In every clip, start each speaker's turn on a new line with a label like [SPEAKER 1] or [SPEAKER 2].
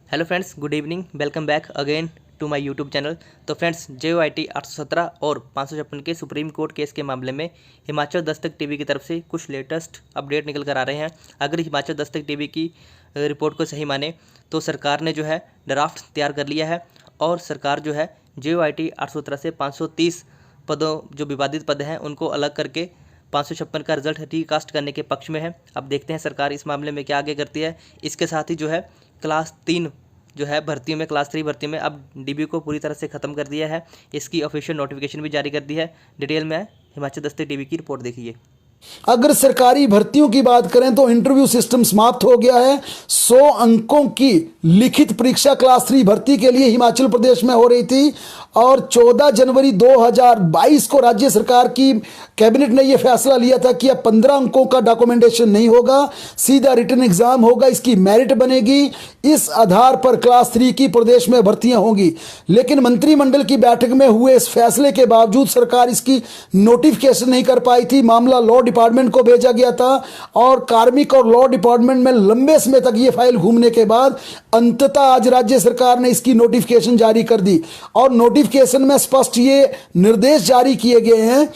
[SPEAKER 1] Hello friends, good evening. Welcome back again to my YouTube channel. तो friends, JOIT 817 और 556 के supreme court case के मामले में हिमाचल दस्तक टीवी की तरफ से कुछ लेटेस्ट अपडेट निकल कर आ रहे हैं। अगर हिमाचल दस्तक टीवी की रिपोर्ट को सही माने तो सरकार ने जो है ड्राफ्ट तैयार कर लिया है और सरकार जो है JOIT 817 से 530 पदों जो विवादित पद हैं उनको अलग करके 556 का रिजल्ट रिकास्ट करने के पक्ष में है। अब देखते हैं सरकार इस मामले में क्या आगे करती है। इसके साथ ही जो है क्लास 3 जो है भर्तियों में, क्लास 3 भर्तियों में अब DB को पूरी तरह से ख़त्म कर दिया है। इसकी ऑफिशियल नोटिफिकेशन भी जारी कर दी है। डिटेल में हिमाचल दस्तक टीवी की रिपोर्ट देखिए।
[SPEAKER 2] अगर सरकारी भर्तियों की बात करें तो इंटरव्यू सिस्टम समाप्त हो गया है। 100 अंकों की लिखित परीक्षा क्लास 3 भर्ती के लिए हिमाचल प्रदेश में हो रही थी और 14 जनवरी 2022 को राज्य सरकार की कैबिनेट ने यह फैसला लिया था कि अब 15 अंकों का डॉक्यूमेंटेशन नहीं होगा, सीधा रिटन एग्जाम होगा, इसकी मेरिट बनेगी। इस आधार पर क्लास 3 की प्रदेश में भर्तियां होंगी। लेकिन मंत्रिमंडल की बैठक में हुए इस फैसले के बावजूद सरकार इसकी नोटिफिकेशन नहीं कर पाई थी। मामला लॉ डिपार्टमेंट को भेजा गया था और कार्मिक और लॉ डिपार्टमेंट में लंबे समय तक ये फाइल घूमने के बाद अंततः आज राज्य सरकार ने इसकी नोटिफिकेशन जारी कर दी और नोटिफिकेशन में स्पष्ट ये निर्देश जारी किए गए हैं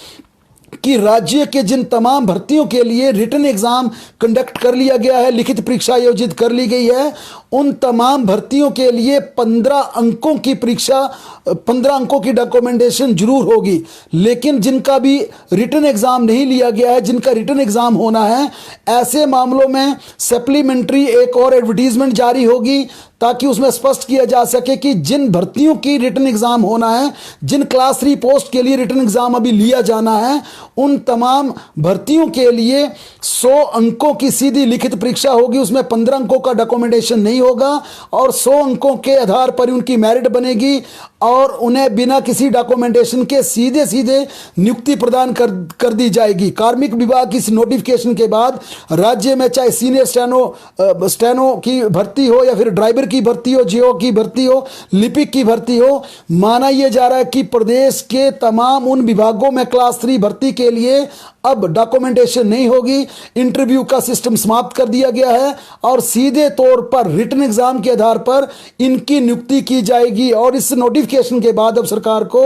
[SPEAKER 2] कि राज्य के जिन तमाम भर्तियों के लिए रिटन एग्जाम कंडक्ट कर लिया गया है, लिखित परीक्षा आयोजित कर ली गई है, उन तमाम भर्तियों के लिए 15 अंकों की परीक्षा, 15 अंकों की डॉक्यूमेंटेशन जरूर होगी। लेकिन जिनका भी रिटन एग्जाम नहीं लिया गया है, जिनका रिटन एग्जाम होना है, ऐसे मामलों में सप्लीमेंट्री एक और एडवर्टीजमेंट जारी होगी ताकि उसमें स्पष्ट किया जा सके कि जिन भर्तियों की रिटन एग्जाम होना है, जिन क्लास 3 पोस्ट के लिए रिटन एग्जाम अभी लिया जाना है, उन तमाम भर्तियों के लिए 100 अंकों की सीधी लिखित परीक्षा होगी। उसमें 15 अंकों का डॉक्यूमेंटेशन नहीं होगा और 100 अंकों के आधार पर उनकी मेरिट बनेगी और उन्हें बिना किसी डॉक्यूमेंटेशन के सीधे सीधे नियुक्ति प्रदान कर दी जाएगी। कार्मिक विभाग की इस नोटिफिकेशन के बाद राज्य में चाहे सीनियर स्टेनो की भर्ती हो या फिर ड्राइवर की भर्ती हो, जीओ की भर्ती हो, लिपिक की भर्ती हो, माना यह जा रहा है कि प्रदेश के तमाम उन विभागों में क्लास 3 भर्ती के लिए अब डॉक्यूमेंटेशन नहीं होगी। इंटरव्यू का सिस्टम समाप्त कर दिया गया है और सीधे तौर पर रिटन एग्जाम के आधार पर इनकी नियुक्ति की जाएगी। और इस नोटिफिकेशन के बाद अब सरकार को,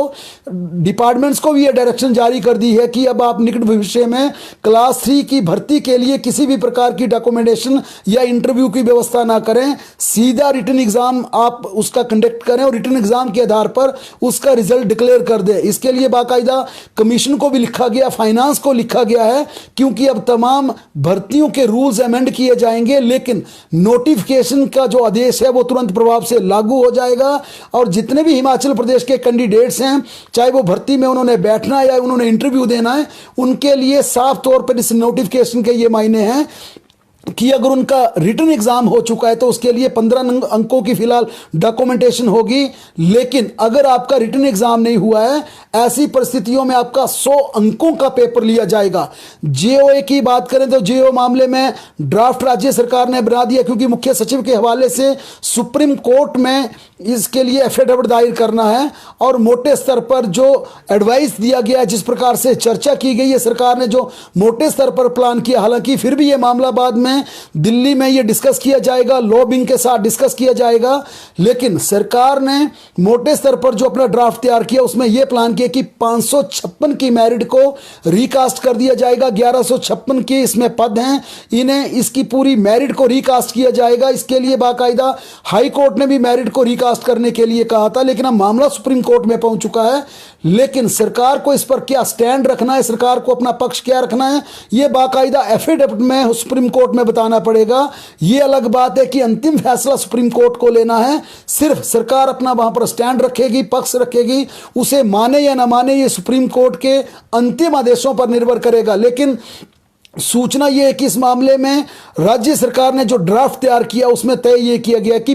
[SPEAKER 2] डिपार्टमेंट्स को भी यह डायरेक्शन जारी कर दी है कि अब आप निकट भविष्य में क्लास 3 की भर्ती के लिए किसी भी प्रकार की डॉक्यूमेंटेशन या इंटरव्यू की व्यवस्था ना करें, सीधा रिटन एग्जाम आप उसका कंडक्ट करें और रिटन एग्जाम के आधार पर उसका रिजल्ट डिक्लेयर कर दे। इसके लिए बाकायदा कमीशन को भी लिखा गया, फाइनेंस को लिखा गया है, क्योंकि अब तमाम भर्तियों के रूल्स अमेंड किए जाएंगे। लेकिन नोटिफिकेशन का जो आदेश है वो तुरंत प्रभाव से लागू हो जाएगा और जितने भी हिमाचल प्रदेश के कैंडिडेट्स हैं, चाहे वो भर्ती में उन्होंने बैठना है या उन्होंने इंटरव्यू देना है, उनके लिए साफ तौर पर इस नोटिफिकेशन के ये मायने हैं कि अगर उनका रिटन एग्जाम हो चुका है तो उसके लिए 15 अंकों की फिलहाल डॉक्यूमेंटेशन होगी। लेकिन अगर आपका रिटन एग्जाम नहीं हुआ है, ऐसी परिस्थितियों में आपका 100 अंकों का पेपर लिया जाएगा। JOA की बात करें तो JO मामले में ड्राफ्ट राज्य सरकार ने बना दिया, क्योंकि मुख्य सचिव के हवाले से सुप्रीम कोर्ट में इसके लिए एफिडेविट दायर करना है और मोटे स्तर पर जो एडवाइस दिया गया है, जिस प्रकार से चर्चा की गई है, सरकार ने जो मोटे स्तर पर प्लान किया, हालांकि फिर भी यह मामला बाद में दिल्ली में यह डिस्कस किया जाएगा, लॉबिंग के साथ डिस्कस किया जाएगा। लेकिन सरकार ने मोटे स्तर पर जो अपना ड्राफ्ट तैयार किया उसमें यह प्लान किया कि 556 की मेरिट को रिकास्ट कर दिया जाएगा। 1156 के इसमें पद हैं, इन्हें इसकी पूरी मेरिट को रिकास्ट किया जाएगा। इसके लिए बाकायदा हाई कोर्ट ने भी मेरिट को रिकास्ट करने के लिए कहा था, लेकिन अब मामला सुप्रीम कोर्ट में पहुंच चुका है। लेकिन सरकार को इस पर क्या स्टैंड रखना है, सरकार को अपना पक्ष क्या रखना है, यह बाकायदा एफिडेविट में सुप्रीम कोर्ट में बताना पड़ेगा। यह अलग बात है कि अंतिम फैसला सुप्रीम कोर्ट को लेना है। सिर्फ सरकार अपना वहां पर स्टैंड रखेगी, पक्ष रखेगी, उसे माने या ना माने ये सुप्रीम कोर्ट के अंतिम आदेशों पर निर्भर करेगा। लेकिन सूचना यह है कि इस मामले में राज्य सरकार ने जो ड्राफ्ट तैयार किया उसमें तय यह किया गया कि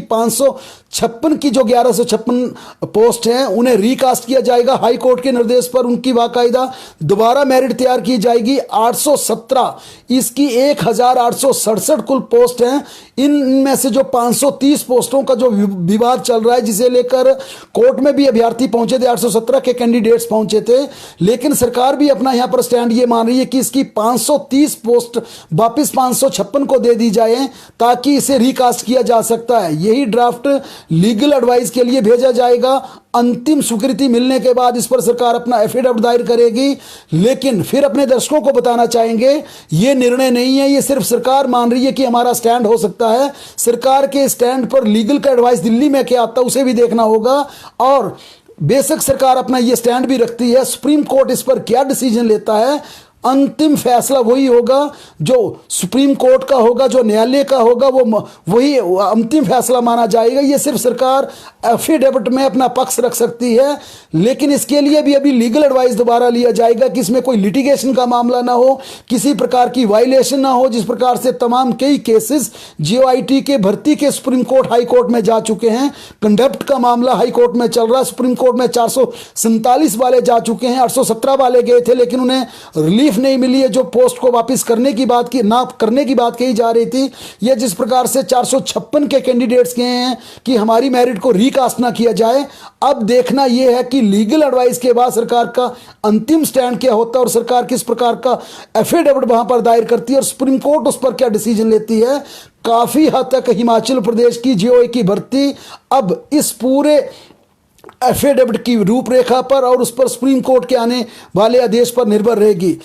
[SPEAKER 2] 56 की जो 1156 पोस्ट हैं उन्हें रिकास्ट किया जाएगा। हाई कोर्ट के निर्देश पर उनकी बाकायदा दोबारा मेरिट तैयार की जाएगी। 817 इसकी 1867 कुल पोस्ट हैं। इनमें से जो 530 पोस्टों का जो विवाद चल रहा है, जिसे लेकर कोर्ट में भी अभ्यर्थी पहुंचे थे, 817 के कैंडिडेट्स पहुंचे थे, लेकिन सरकार भी अपना यहां पर स्टैंड ये मान रही है कि इसकी 530 पोस्ट वापस 556 को दे दी जाए ताकि इसे रिकास्ट किया जा सकता है। यही ड्राफ्ट लीगल एडवाइस के लिए भेजा जाएगा। अंतिम स्वीकृति मिलने के बाद इस पर सरकार अपना एफिडेविट दायर करेगी। लेकिन फिर अपने दर्शकों को बताना चाहेंगे ये निर्णय नहीं है, ये सिर्फ सरकार मान रही है कि हमारा स्टैंड हो सकता है। सरकार के स्टैंड पर लीगल का एडवाइस दिल्ली में क्या आता है उसे भी देखना होगा। और बेशक सरकार अपना ये स्टैंड भी रखती है, सुप्रीम कोर्ट इस पर क्या डिसीजन लेता है, अंतिम फैसला वही होगा जो सुप्रीम कोर्ट का होगा, जो न्यायालय का होगा, वो वही अंतिम फैसला माना जाएगा। ये सिर्फ सरकार एफिडेविट में अपना पक्ष रख सकती है, लेकिन इसके लिए भी अभी लीगल एडवाइस दोबारा लिया जाएगा कि इसमें कोई लिटिगेशन का मामला ना हो, किसी प्रकार की वायलेशन ना हो। जिस प्रकार से तमाम कई केसेस JOIT के भर्ती के सुप्रीम कोर्ट हाई कोर्ट में जा चुके हैं। कंडक्ट का मामला हाई कोर्ट में चल रहा है, सुप्रीम कोर्ट में 447 वाले जा चुके हैं। 817 वाले गए थे लेकिन उन्हें रिलीफ नहीं मिली है, जो पोस्ट को वापस करने की बात की ना करने की बात कही जा रही थी। यह जिस प्रकार से 456 के कैंडिडेट्स कहे हैं कि हमारी मेरिट को रिकास्ट ना किया जाए, अब देखना यह है कि लीगल एडवाइस के बाद सरकार का अंतिम स्टैंड क्या होता है और सरकार किस प्रकार का एफिडेविट वहां पर दायर करती है और सुप्रीम कोर्ट उस पर क्या डिसीजन लेती है। काफी हद तक हिमाचल प्रदेश की JOI की भर्ती अब इस पूरे एफिडेविट की रूपरेखा पर और उस पर सुप्रीम कोर्ट के आने वाले आदेश पर निर्भर रहेगी।